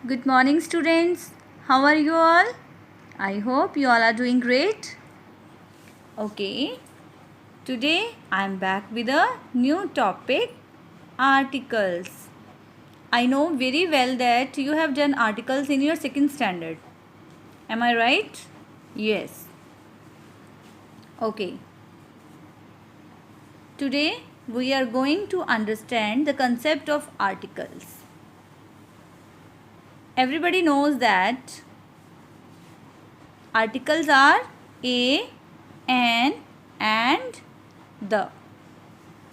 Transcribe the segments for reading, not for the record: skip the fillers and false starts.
Good morning, students. How are you all? I hope you all are doing great. Okay, today I am back with a new topic, articles. I know very well that you have done articles in your second standard. Am I right? Yes. Okay. Today we are going to understand the concept of articles. Everybody knows that articles are a, an, and the.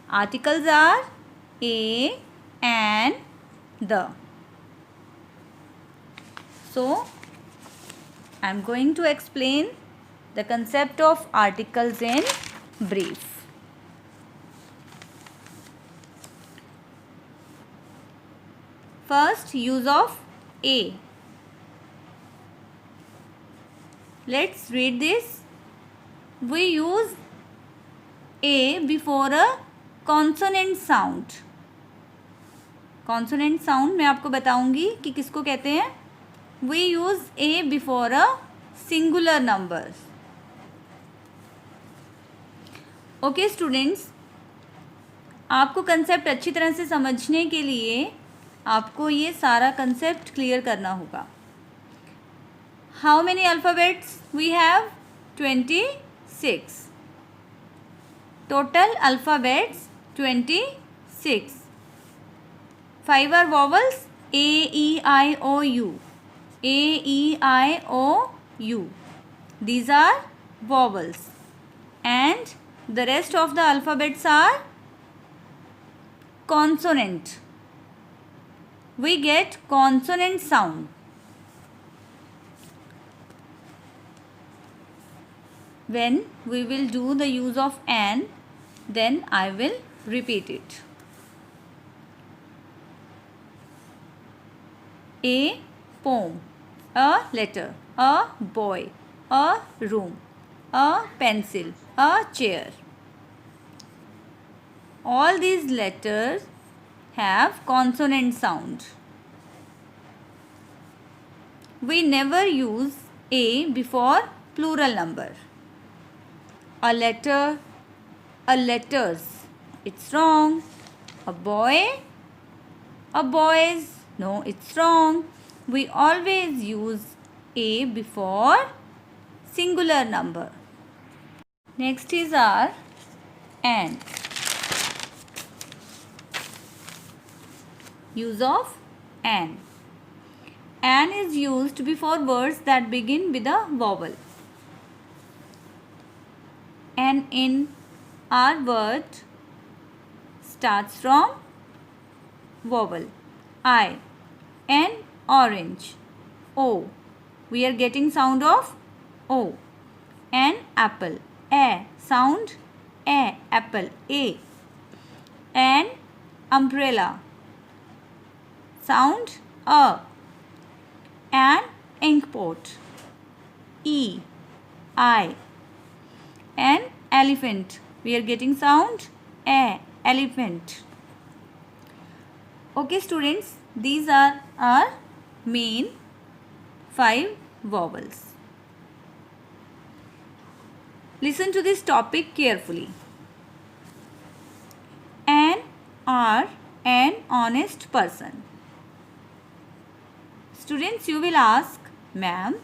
Articles are a, and the. So, I am going to explain the concept of articles in brief. First, use of a. Let's read this. We use a before a consonant sound. Consonant sound मैं आपको बताऊंगी कि किसको कहते हैं. We use a before a singular numbers. Okay students, आपको concept अच्छी तरह से समझने के लिए आपको ये सारा कंसेप्ट क्लियर करना होगा. How many alphabets we have? 26. Total alphabets 26. 5 are vowels: A, E, I, O, U. A, E, I, O, U. These are vowels. And the rest of the alphabets are consonant. We get consonant sound. When we will do the use of an, then I will repeat it. A poem, a letter, a boy, a room, a pencil, a chair. All these letters have consonant sound. We never use a before plural number. A letter, a letters. It's wrong. A boy, a boys. No, it's wrong. We always use a before singular number. Next is our an. Use of an. An is used before words that begin with a vowel. An in our word starts from vowel. I. An orange. O. We are getting sound of O. An apple. A. Sound A. Apple. A. An umbrella. Sound A. An ink pot. E. I. An elephant. We are getting sound A. Elephant. Okay students, these are our main 5 vowels. Listen to this topic carefully. An honest person. Students, you will ask, ma'am,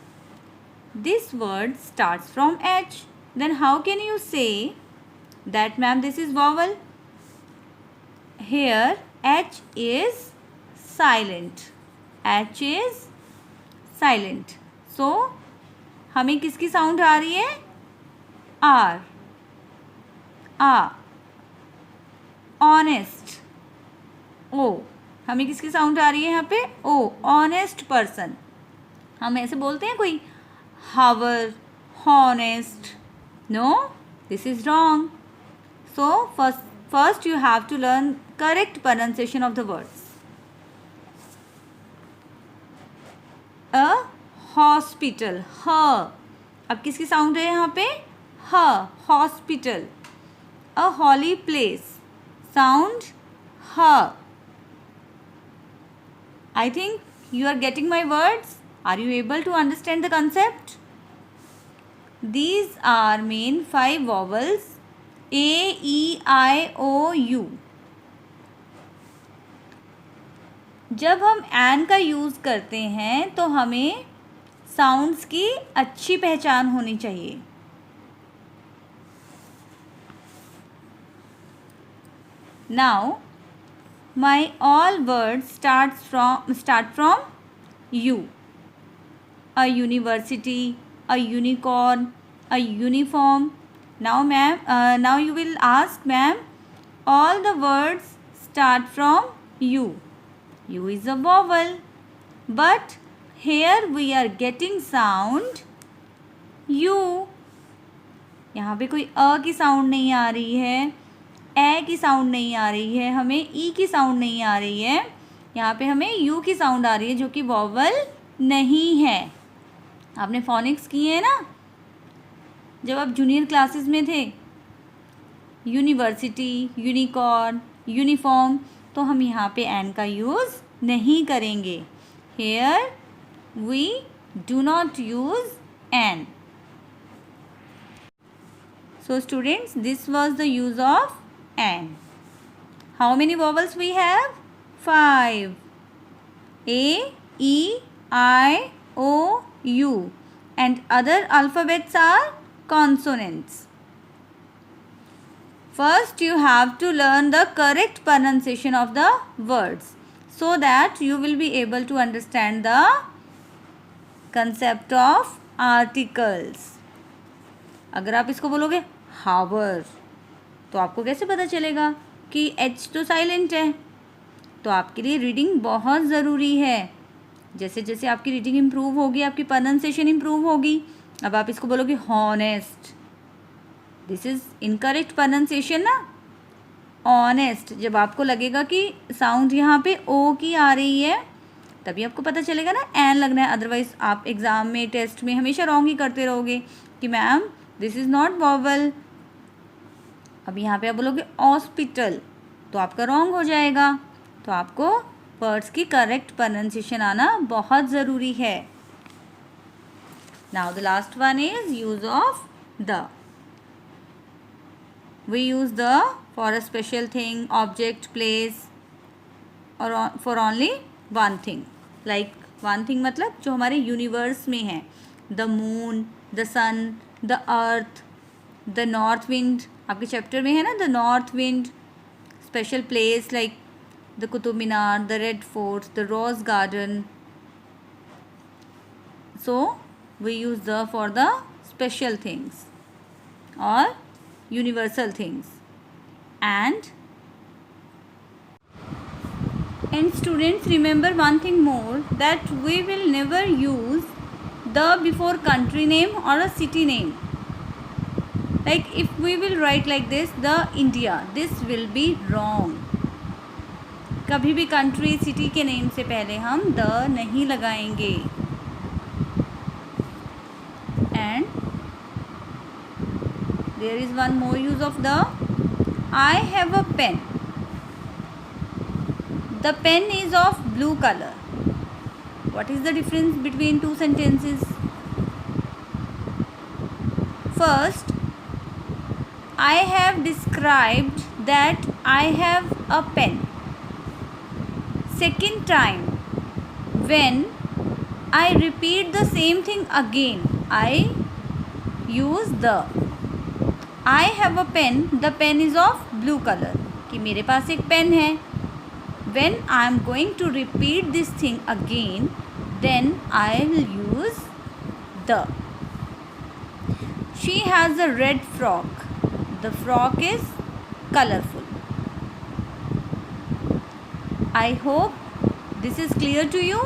this word starts from H. Then how can you say that, ma'am, this is vowel? Here H is silent. H is silent. So हमें किसकी sound आ रही है? R. A. Honest. O. हमें किसकी sound आ रही है यहाँ पे? O. Honest person. हम ऐसे बोलते हैं कोई हावर, honest. No, this is wrong. So first you have to learn correct pronunciation of the words. A hospital. ह. अब किसकी साउंड है यहाँ पे? ह. Hospital. A holy place. Sound ह. I think You are getting my words? Are you able to understand the concept? These are main 5 vowels A, E, I, O, U. जब हम एन का यूज़ करते हैं तो हमें साउंड्स की अच्छी पहचान होनी चाहिए. Now, my all words start from U. A university, a unicorn, a uniform. Now, ma'am, now you will ask, ma'am, all the words start from U. U is a vowel, but here we are getting sound U. यहाँ पे कोई अ की sound नहीं आ रही है, ए की sound नहीं आ रही है, हमें ई की साउंड नहीं आ रही है. यहाँ पे हमें यू की साउंड आ रही है जो कि वॉवल नहीं है. आपने फोनिक्स किए हैं ना जब आप जूनियर क्लासेस में थे. यूनिवर्सिटी, यूनिकॉर्न, यूनिफॉर्म, तो हम यहाँ पे एन का यूज़ नहीं करेंगे. Here we do not use N. So students, this was the use of N. How many vowels we have? 5. A, E, I, O, U. And other alphabets are consonants. First, you have to learn the correct pronunciation of the words so that you will be able to understand the concept of articles. अगर आप इसको बोलोगे हावर तो आपको कैसे पता चलेगा कि एच तो साइलेंट है. तो आपके लिए रीडिंग बहुत ज़रूरी है. जैसे जैसे आपकी रीडिंग इम्प्रूव होगी आपकी प्रोनाउंसिएशन इम्प्रूव होगी. अब आप इसको बोलोगे honest, this is incorrect pronunciation ना. ऑनेस्ट, जब आपको लगेगा कि साउंड यहाँ पे ओ की आ रही है तभी आपको पता चलेगा ना एन लगना है. अदरवाइज आप एग्ज़ाम में टेस्ट में हमेशा रॉन्ग ही करते रहोगे कि ma'am this is not vowel. अब यहाँ पे आप बोलोगे हॉस्पिटल तो आपका रॉन्ग हो जाएगा. तो आपको वर्ड्स की करेक्ट प्रोनाउंसिएशन आना बहुत ज़रूरी है. Now the last one is use of the. We use the for a special thing, object, place और for only one thing. Like one thing मतलब जो हमारे यूनिवर्स में है. The moon, the sun, the earth, the north wind. आपके chapter में है ना the north wind. Special place like the Qutub Minar, the red fort, the rose garden. So we use the for the special things और universal things. And students, remember one thing more, that we will never use the before country name or a city name. Like if we will write like this, the India, this will be wrong. कभी भी country, city के name से पहले हम the नहीं लगाएंगे. And there is one more use of the. I have a pen. The pen is of blue color. What is the difference between two sentences? First, I have described that I have a pen. Second time, when I repeat the same thing again, I use the. I have a pen. The pen is of blue color. कि मेरे पास एक pen है. When I am going to repeat this thing again, then I will use the. She has a red frock. The frock is colorful. I hope this is clear to you.